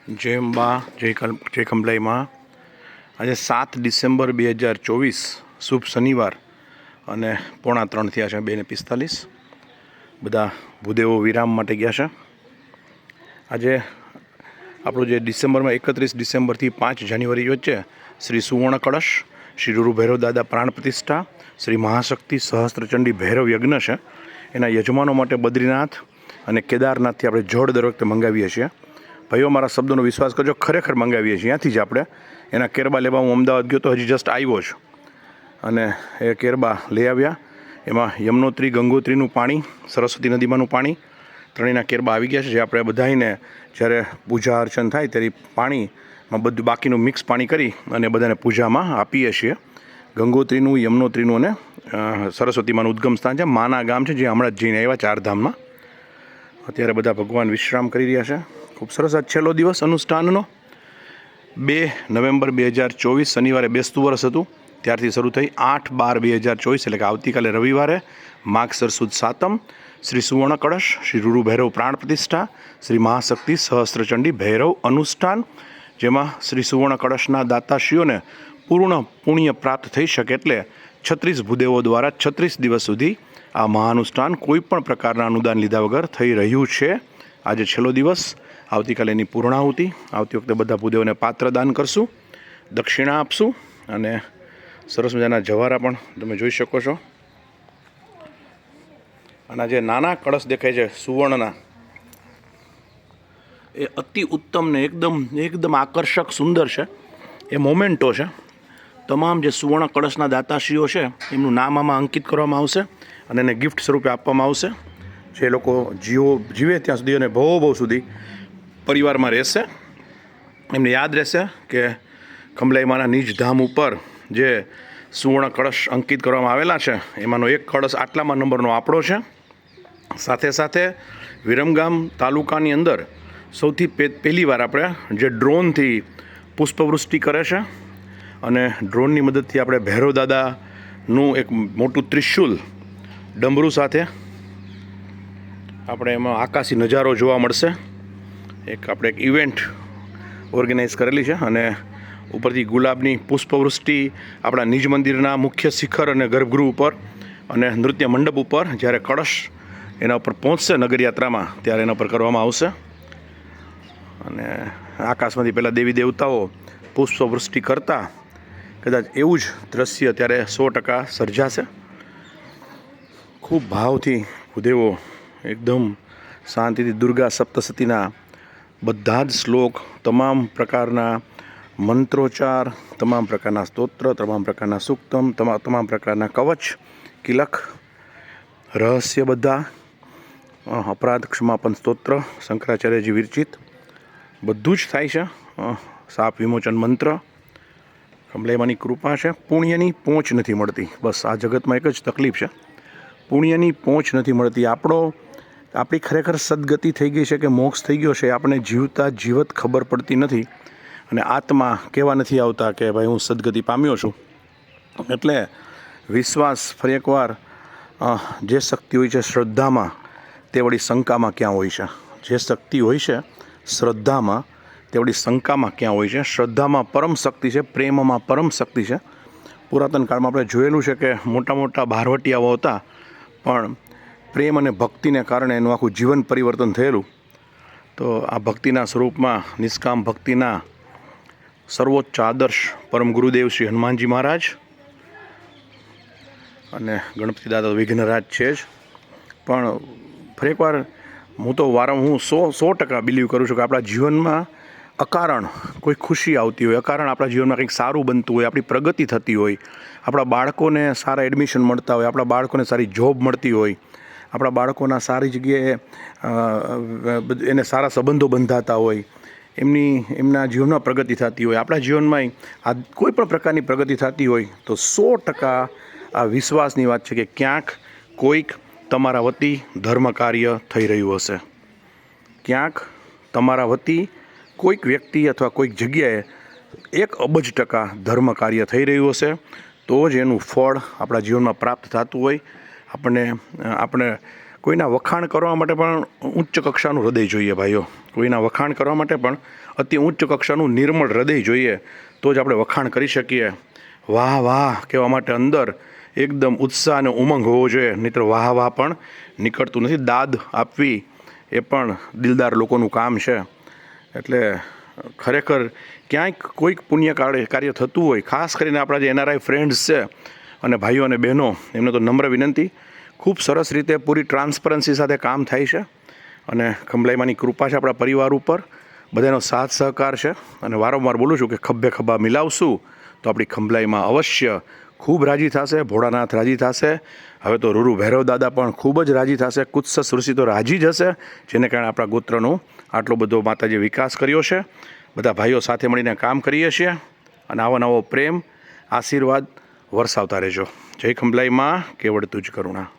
જય અંબા જય ખંભલાઈમાં આજે 7 ડિસેમ્બર 2024 શુભ શનિવાર અને 2:45 થયા છે 2:45 બધા ભૂદેવો વિરામ માટે ગયા છે. આજે આપણું જે ડિસેમ્બરમાં 31 ડિસેમ્બરથી 5 જાન્યુઆરી વચ્ચે શ્રી સુવર્ણ કળશ, શ્રી રૂરુ ભૈરવ દાદા પ્રાણ પ્રતિષ્ઠા, શ્રી મહાશક્તિ સહસ્ત્રચંડી ભૈરવ યજ્ઞ છે. એના યજમાનો માટે બદ્રીનાથ અને કેદારનાથથી આપણે જળ દર વખતે મંગાવીએ છીએ. ભાઈઓ, મારા શબ્દોનો વિશ્વાસ કરજો, ખરેખર મંગાવીએ છીએ ત્યાંથી જ. આપણે એના કેરબા લેવા હું અમદાવાદ ગયો તો હજી જસ્ટ આવ્યો છું અને એ કેરબા લઈ આવ્યા. એમાં યમનોત્રી, ગંગોત્રીનું પાણી, સરસ્વતી નદીમાંનું પાણી, ત્રણેયના કેરબા આવી ગયા છે. જે આપણે બધાને જ્યારે પૂજા અર્ચન થાય ત્યારે પાણીમાં બધું બાકીનું મિક્સ પાણી કરી અને બધાને પૂજામાં આપીએ છીએ. ગંગોત્રીનું, યમનોત્રીનું અને સરસ્વતીમાંનું ઉદ્ગમ સ્થાન છે. માના ગામ છે, જે હમણાં જ જઈને આવ્યા ચારધામમાં. અત્યારે બધા ભગવાન વિશ્રામ કરી રહ્યા છે. ખૂબ સરસ. આ છેલ્લો દિવસ અનુષ્ઠાનનો 2 નવેમ્બર 2024 શનિવારે બેસતું વર્ષ હતું, ત્યારથી શરૂ થઈ 8/12/2024 એટલે કે આવતીકાલે રવિવારે માગસર સુદ સાતમ. શ્રી સુવર્ણ કળશ, શ્રી રૂરુ ભૈરવ પ્રાણ પ્રતિષ્ઠા, શ્રી મહાશક્તિ સહસ્ત્રચંડી ભૈરવ અનુષ્ઠાન, જેમાં શ્રી સુવર્ણ કળશના દાતાશ્રીઓને પૂર્ણ પુણ્ય પ્રાપ્ત થઈ શકે એટલે 36 ભૂદેવો દ્વારા 36 દિવસ સુધી આ મહાનુષ્ઠાન કોઈ પણ પ્રકારના અનુદાન લીધા વગર થઈ રહ્યું છે. આજે છેલ્લો દિવસ, આવતીકાલે એની પૂર્ણાહુતિ. આવતી વખતે બધા ભૂદેવોને પાત્રદાન કરશું, દક્ષિણા આપશું અને સરસ મજાના જવારા પણ તમે જોઈ શકો છો. અને જે નાના કળશ દેખાય છે સુવર્ણના, એ અતિ ઉત્તમ ને એકદમ આકર્ષક સુંદર છે. એ મોમેન્ટો છે. તમામ જે સુવર્ણ કળશના દાતાશ્રીઓ છે એમનું નામ આમાં અંકિત કરવામાં આવશે અને એને ગિફ્ટ સ્વરૂપે આપવામાં આવશે. જે લોકો જીવે ત્યાં સુધી અને બહુ સુધી પરિવારમાં રહેશે, એમને યાદ રહેશે કે ખંભલાઈમાના નિજ ધામ ઉપર જે સુવર્ણ કળશ અંકિત કરવામાં આવેલા છે એમાંનો એક કળશ આટલામાં નંબરનો આપણો છે. સાથે સાથે વિરમગામ તાલુકાની અંદર સૌથી પહેલી વાર આપણે જે ડ્રોનથી પુષ્પવૃષ્ટિ કરે છે અને ડ્રોનની મદદથી આપણે ભૈરવ દાદાનું એક મોટું ત્રિશુલ ડમરૂ સાથે આપણે એમાં આકાશી નજારો જોવા મળશે. આપણે એક ઇવેન્ટ ઓર્ગેનાઇઝ કરેલી છે અને ઉપરથી ગુલાબની પુષ્પવૃષ્ટિ આપણા નિજ મંદિરના મુખ્ય શિખર અને ગર્ભગૃહ ઉપર અને નૃત્ય મંડપ ઉપર જ્યારે કળશ એના ઉપર પહોંચશે નગરયાત્રામાં ત્યારે એના પર કરવામાં આવશે. અને આકાશમાંથી પહેલાં દેવી દેવતાઓ પુષ્પવૃષ્ટિ કરતા કદાચ એવું જ દ્રશ્ય ત્યારે 100% સર્જાશે. ખૂબ ભાવથી ભૂદેવો એકદમ શાંતિથી દુર્ગા સપ્તસતીના બધા જ શ્લોક, તમામ પ્રકારના મંત્રોચ્ચાર, તમામ પ્રકારના સ્તોત્ર, તમામ પ્રકારના સૂક્તમ, તમામ પ્રકારના કવચ, કિલક, રહસ્ય, બધા અપરાધ ક્ષમાપન સ્તોત્ર, શંકરાચાર્યજી વિરચિત બધું જ થાય છે. સાપ વિમોચન મંત્ર. ખંભલાઈમાની કૃપા છે. પુણ્યની પહોંચ નથી મળતી. બસ આ જગતમાં એક જ તકલીફ છે, પુણ્યની પહોંચ નથી મળતી. આપણી ખરેખર સદગતિ થઈ ગઈ છે કે મોક્ષ થઈ ગયો છે આપણે જીવતા જીવત ખબર પડતી નથી. અને આત્મા કહેવા નથી આવતા કે ભાઈ હું સદગતિ પામ્યો છું. એટલે વિશ્વાસ ફરી એકવાર, જે શક્તિ હોય છે શ્રદ્ધામાં, તે વળી શંકામાં ક્યાં હોય છે? જે શક્તિ હોય છે શ્રદ્ધામાં, તે વળી શંકામાં ક્યાં હોય છે? શ્રદ્ધામાં પરમ શક્તિ છે, પ્રેમમાં પરમ શક્તિ છે. પુરાતન કાળમાં આપણે જોયેલું છે કે મોટા મોટા ભારવટિયાઓ હતા, પણ પ્રેમ અને ભક્તિને કારણે એનું આખું જીવન પરિવર્તન થયેલું. તો આ ભક્તિના સ્વરૂપમાં, નિષ્કામ ભક્તિના સર્વોચ્ચ આદર્શ પરમ ગુરુદેવ શ્રી હનુમાનજી મહારાજ અને ગણપતિ દાદા વિઘ્નરાજ છે જ. પણ ફરી એકવાર હું 100% બિલીવ કરું છું કે આપણા જીવનમાં અકારણ કોઈ ખુશી આવતી હોય, અકારણ આપણા જીવનમાં કંઈક સારું બનતું હોય, આપણી પ્રગતિ થતી હોય, આપણા બાળકોને સારા એડમિશન મળતા હોય, આપણા બાળકોને સારી જોબ મળતી હોય, આપણા બાળકોના સારી જગ્યાએ એને સારા સંબંધો બંધાતા હોય, એમના જીવનમાં પ્રગતિ થતી હોય, આપણા જીવનમાં આ કોઈ પણ પ્રકારની પ્રગતિ થતી હોય, તો 100% આ વિશ્વાસની વાત છે કે ક્યાંક કોઈક તમારા વતી ધર્મ કાર્ય થઈ રહ્યું હશે. ક્યાંક તમારા વતી કોઈક વ્યક્તિ અથવા કોઈક જગ્યાએ 1 અબજ% ધર્મ કાર્ય થઈ રહ્યું હશે. તો જ એનું ફળ આપણા જીવનમાં પ્રાપ્ત થતું હોય. આપણે કોઈના વખાણ કરવા માટે પણ ઉચ્ચ કક્ષાનું હૃદય જોઈએ ભાઈઓ. કોઈના વખાણ કરવા માટે પણ અતિ ઉચ્ચ કક્ષાનું નિર્મળ હૃદય જોઈએ, તો જ આપણે વખાણ કરી શકીએ. વાહ વાહ કહેવા માટે અંદર એકદમ ઉત્સાહ અને ઉમંગ હોવો જોઈએ, નહીંતર વાહ વાહ પણ નીકળતું નથી. દાદ આપવી એ પણ દિલદાર લોકોનું કામ છે. એટલે ખરેખર ક્યાંક કોઈક પુણ્ય કાર્ય થતું હોય, ખાસ કરીને આપણા જે NRI ફ્રેન્ડ્સ છે અને ભાઈઓ અને બહેનો, એમને તો નમ્ર વિનંતી, ખૂબ સરસ રીતે પૂરી ટ્રાન્સપરન્સી સાથે કામ થાય છે. અને ખંભલાઈમાંની કૃપા છે આપણા પરિવાર ઉપર, બધાનો સાથ સહકાર છે. અને વારંવાર બોલું છું કે ખભે ખભા મિલાવશું તો આપણી ખંભલાઈમાં અવશ્ય ખૂબ રાજી થશે, ભોળાનાથ રાજી થશે. હવે તો રૂરુ ભૈરવ દાદા પણ ખૂબ જ રાજી થશે. કુત્સસ ઋષિ તો રાજી જ હશે, જેને કારણે આપણા ગોત્રનો આટલો બધો માતાજીએ વિકાસ કર્યો છે. બધા ભાઈઓ સાથે મળીને કામ કરીએ છીએ અને આવો નવો પ્રેમ આશીર્વાદ વરસાવતા રહેજો. જય ખંભલાઈમાં, કેવળ તુજ કરુણા.